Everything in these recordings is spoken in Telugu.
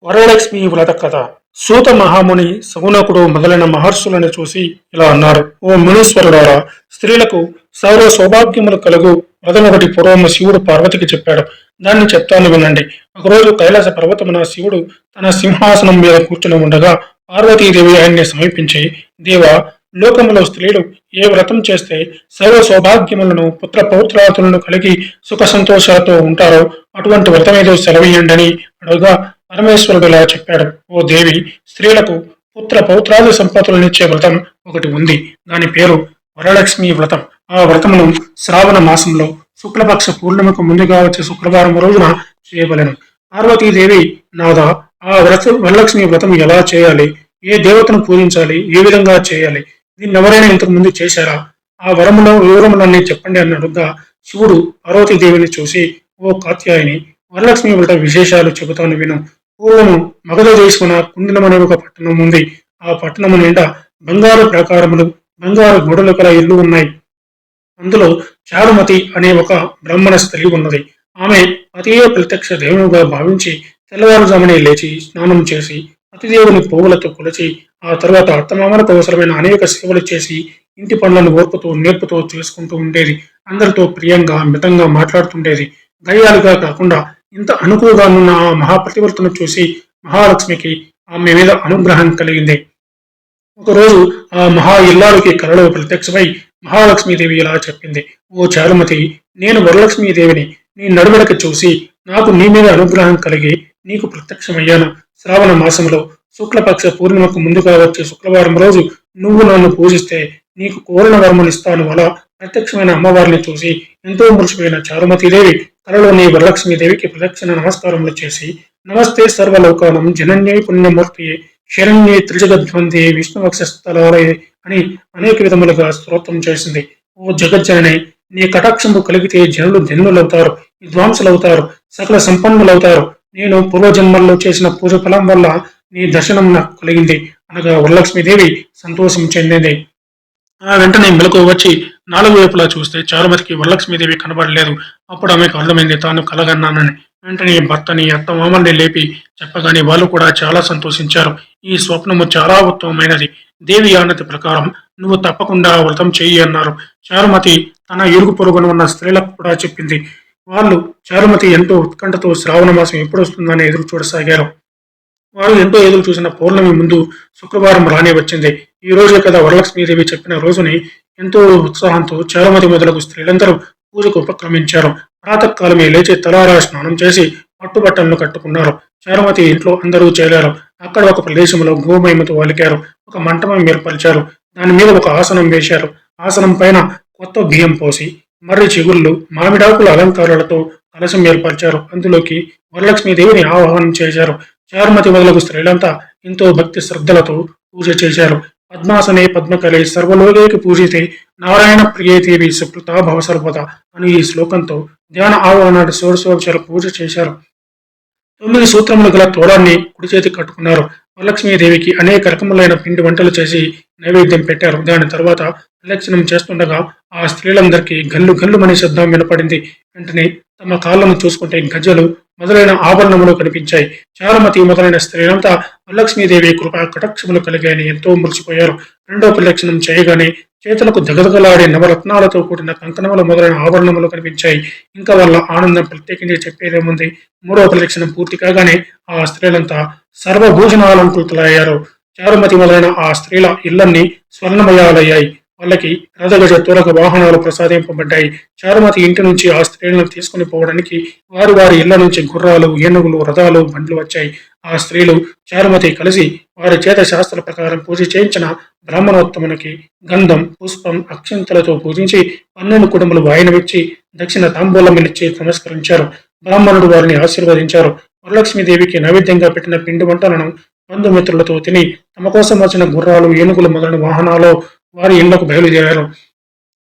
వరలక్ష్మి వ్రత కథ. సూత మహాముని, సౌనకుడు మొదలైన మహర్షులను చూసి ఇలా అన్నారు: ఓ మునీశ్వరుడారా, స్త్రీలకు సౌర సౌభాగ్యములు కలుగు వ్రతమొకటి పూర్వము శివుడు పార్వతికి చెప్పాడు. దాన్ని చెప్తాను వినండి. ఒకరోజు కైలాస పర్వతమున శివుడు తన సింహాసనం మీద కూర్చుని ఉండగా పార్వతీదేవి ఆయన్ని సమీపించి, దేవా, లోకములో స్త్రీలు ఏ వ్రతం చేస్తే సర్వ సౌభాగ్యములను పుత్ర పౌత్రాతులను కలిగి సుఖ సంతోషాలతో ఉంటారో అటువంటి వ్రతమేదో సెలవీయండని అడుగా పరమేశ్వరుడు ఇలా చెప్పాడు: ఓ దేవి, స్త్రీలకు పుత్ర పౌత్రాది సంపత్తులనిచ్చే వ్రతం ఒకటి ఉంది. దాని పేరు వరలక్ష్మి వ్రతం. ఆ వ్రతమును శ్రావణ మాసంలో శుక్లపక్ష పూర్ణిమకు ముందుగా వచ్చే శుక్రవారం రోజున చేయవలెను. పార్వతీదేవి, నాదా, ఆ వరలక్ష్మి వ్రతం ఎలా చేయాలి? ఏ దేవతను పూజించాలి? ఏ విధంగా చేయాలి? దీన్ని ఎవరైనా ఇంతకు ముందు చేశారా? ఆ వివరములన్నీ చెప్పండి అని అడుగ్గా శివుడు పార్వతీదేవిని చూసి, ఓ కాత్యాయని, వరలక్ష్మి వ్రత విశేషాలు చెబుతాను విను. పూర్వము మగధ దేశమున కుండలం అనే ఒక పట్టణం ఉంది. ఆ పట్టణము నిండా బంగారు ప్రాకారములు, బంగారు గోడలు గల ఇల్లు ఉన్నాయి. అందులో చారుమతి అనే ఒక బ్రాహ్మణ స్త్రీ ఉన్నది. ఆమె పతియే ప్రత్యక్ష దేవునిగా భావించి తెల్లవారుజామునే లేచి స్నానం చేసి పతిదేవుని పువ్వులతో కొలిచి ఆ తర్వాత అత్తమామలకు అవసరమైన అనేక సేవలు చేసి ఇంటి పనులను ఓర్పుతూ నేర్పుతూ చేసుకుంటూ ఉండేది. అందరితో ప్రియంగా మితంగా మాట్లాడుతుండేది. గయ్యాలుగా కాకుండా ఇంత అనుకువగా ఉన్న ఆ మహాప్రతివర్తను చూసి మహాలక్ష్మికి ఆమె మీద అనుగ్రహం కలిగింది. ఒకరోజు ఆ మహా ఇల్లాలకి కలలో ప్రత్యక్షమై మహాలక్ష్మీదేవి ఇలా చెప్పింది: ఓ చారుమతి, నేను వరలక్ష్మీదేవిని. నీ నడువడికి చూసి నాకు నీ మీద అనుగ్రహం కలిగి నీకు ప్రత్యక్షమయ్యాను. శ్రావణ మాసంలో శుక్లపక్ష పూర్ణిమకు ముందుగా వచ్చే శుక్రవారం రోజు నువ్వు నన్ను పూజిస్తే నీకు కోరిన వరములు ఇస్తాను. అలా ప్రత్యక్షమైన అమ్మవారిని చూసి ఎంతో మురిసిపోయిన చారుమతీదేవి కలలోని వరలక్ష్మీదేవికి ప్రదక్షిణ నమస్కారములు చేసి, నమస్తే సర్వలోకానం జనన్యై పుణ్యమూర్తి శరణ్యే త్రిజగద్వందే విష్ణువక్షస్థలాలయ అని అనేక విధములుగా స్తోత్రం చేసింది. ఓ జగజ్జనని, నీ కటాక్షము కలిగితే జనులు ధన్యులవుతారు, విద్వాంసులవుతారు, సకల సంపన్నులవుతారు. నేను పూర్వజన్మల్లో చేసిన పూజ ఫలం వల్ల నీ దర్శనం నాకు కలిగింది అనగా వరలక్ష్మీదేవి సంతోషం చెందింది. ఆ వెంటనే మెలకు వచ్చి నాలుగు వైపులా చూస్తే చారుమతికి వరలక్ష్మీదేవి కనబడలేదు. అప్పుడు ఆమెకు అర్థమైంది తాను కలగన్నానని. వెంటనే భర్తని, అత్తమామల్ని లేపి చెప్పగానే వాళ్ళు కూడా చాలా సంతోషించారు. ఈ స్వప్నము చాలా ఉత్తమమైనది. దేవి ఆనతి ప్రకారం నువ్వు తప్పకుండా వ్రతం చెయ్యి అన్నారు. చారుమతి తన ఇరుగు పొరుగున ఉన్న స్త్రీలకు కూడా చెప్పింది. వాళ్ళు చారుమతి ఎంతో ఉత్కంఠతో శ్రావణ మాసం ఎప్పుడు వస్తుందని ఎదురు చూడసాగారు. వారు ఎంతో ఎదురు చూసిన పౌర్ణమి ముందు శుక్రవారం రానే వచ్చింది. ఈ రోజే కదా వరలక్ష్మీదేవి చెప్పిన రోజుని ఎంతో ఉత్సాహంతో చారుమతి మొదలగు స్త్రీలందరూ పూజకు ఉపక్రమించారు. ప్రాతకాలమే లేచి తలారా స్నానం చేసి పట్టుబట్టలను కట్టుకున్నారు. చారుమతి ఇంట్లో అందరూ చేరారు. అక్కడ ఒక ప్రదేశంలో గోమయమతో అలికారు. ఒక మంటపం ఏర్పరిచారు. దాని మీద ఒక ఆసనం వేశారు. ఆసనం పైన కొత్త బియ్యం పోసి మర్రి చిగుళ్ళు, మామిడాకుల అలంకారాలతో కలశం ఏర్పరిచారు. అందులోకి వరలక్ష్మీదేవిని ఆవాహనం చేశారు. చారుమతి మొదలగు స్త్రీలంతా ఎంతో భక్తి శ్రద్ధలతో పూజ చేశారు. పద్మాసనే పద్మకలే సర్వలోకేకి పూజితే నారాయణ ప్రియేదేవి సుకృతా భవ సర్వదా అని ఈ శ్లోకంతో ధ్యాన ఆవరణాన్ని షోడశోపచార పూజ చేశారు. 9 సూత్రములు గల తోడాన్ని కుడి చేతికి కట్టుకున్నారు. వరలక్ష్మీదేవికి అనేక రకములైన పిండి వంటలు చేసి నైవేద్యం పెట్టారు. దాని తర్వాత ప్రదక్షిణం చేస్తుండగా ఆ స్త్రీలందరికీ గల్లు గల్లుమనే శబ్దం వినపడింది. వెంటనే తమ కాళ్ళను చూసుకుంటే గజ్జలు మొదలైన ఆభరణములు కనిపించాయి. చారుమతి మొదలైన స్త్రీలంతా వరలక్ష్మీదేవి కృపా కటాక్షములు కలిగాయని ఎంతో మురిసిపోయారు. రెండో ప్రదక్షిణం చేయగానే చేతులకు దగదగలాడే నవరత్నాలతో కూడిన కంకణములు మొదలైన ఆభరణములు కనిపించాయి. ఇంకా వాళ్ళ ఆనందం ప్రత్యేకించి చెప్పేదేముంది. మూడవ ప్రదక్షిణం పూర్తి కాగానే ఆ స్త్రీలంతా సర్వభూషణాలంకృతులయ్యారు. చారుమతి మొదలైన ఆ స్త్రీల ఇళ్లన్నీ స్వర్ణమయాలయ్యాయి. వాళ్ళకి రథగజ తురగ వాహనాలు ప్రసాదింపబడ్డాయి. చారుమతి ఇంటి నుంచి ఆ స్త్రీలను తీసుకుని పోవడానికి వారి వారి ఇళ్ల నుంచి గుర్రాలు, ఏనుగులు, రథాలు, బండ్లు వచ్చాయి. ఆ స్త్రీలు చారుమతి కలిసి వారి చేత శాస్త్ర ప్రకారం పూజ చేయించిన బ్రాహ్మణోత్తమునికి గంధం, పుష్పం, అక్షంతలతో పూజించి 12 కుటుంబలు వాయనమిచ్చి దక్షిణ తాంబూలమిచ్చి నమస్కరించారు. బ్రాహ్మణుడు వారిని ఆశీర్వదించారు. వరలక్ష్మీదేవికి నైవేద్యంగా పెట్టిన పిండి వంటలను బంధుమిత్రులతో తిని తమ కోసం వచ్చిన గుర్రాలు, ఏనుగులు మొదలైన వాహనాలు వారి ఇళ్లకు బయలుదేరారు.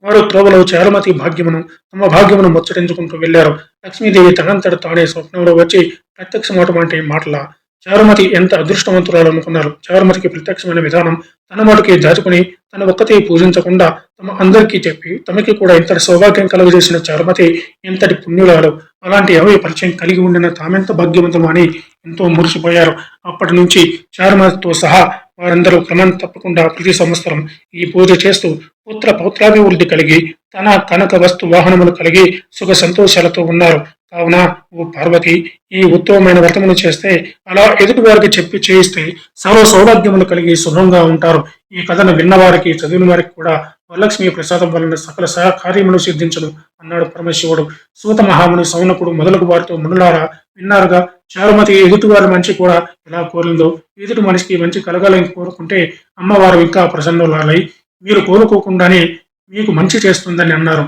వారు త్రోవలో చారుమతి భాగ్యమును, తమ భాగ్యమును ముచ్చటించుకుంటూ వెళ్లారు. లక్ష్మీదేవి తనంతట తానే స్వప్నంలో వచ్చి ప్రత్యక్షమటువంటి మాటల చారుమతి ఎంత అదృష్టవంతురాలు అనుకున్నారు. చారుమతికి ప్రత్యక్షమైన విధానం తన మటుకే దాచుకుని తన ఒక్కతే పూజించకుండా తమ అందరికీ చెప్పి తమకి కూడా ఇంతటి సౌభాగ్యం కలుగజేసిన చారుమతి ఎంతటి పుణ్యురాలు, అలాంటి అవయ పరిచయం కలిగి ఉండిన తామెంత భాగ్యవంతులు అని ఎంతో మురిసిపోయారు. అప్పటి నుంచి చారుమతితో సహా వారందరూ క్రమం తప్పకుండా ప్రతి సంవత్సరం ఈ పూజ చేస్తూ పుత్ర పౌత్రాభివృద్ధి కలిగి తన కనక వస్తు వాహనములు కలిగి సుఖ సంతోషాలతో ఉన్నారు. కావున ఓ పార్వతి, ఈ ఉత్తమమైన వ్రతమును చేస్తే, అలా ఎదుటి వారికి చెప్పి చేయిస్తే సర్వ సౌభాగ్యములు కలిగి శుభంగా ఉంటారు. ఈ కథను విన్నవారికి చదివిన వారికి కూడా వరలక్ష్మి ప్రసాదం వలన సకల సహకార్యములు సిద్ధించను అన్నాడు పరమశివుడు. సూత మహాముని సౌనకుడు మొదలగు వారితో మునులారా విన్నారుగా, చారుమతి ఎదుటివారి మంచి కూడా ఎలా కోరిందో. ఎదుటి మనిషికి మంచి కలగాలని కోరుకుంటే అమ్మవారు ఇంకా ప్రసన్నురాలై మీరు కోరుకోకుండానే మీకు మంచి చేస్తుందని అన్నారు.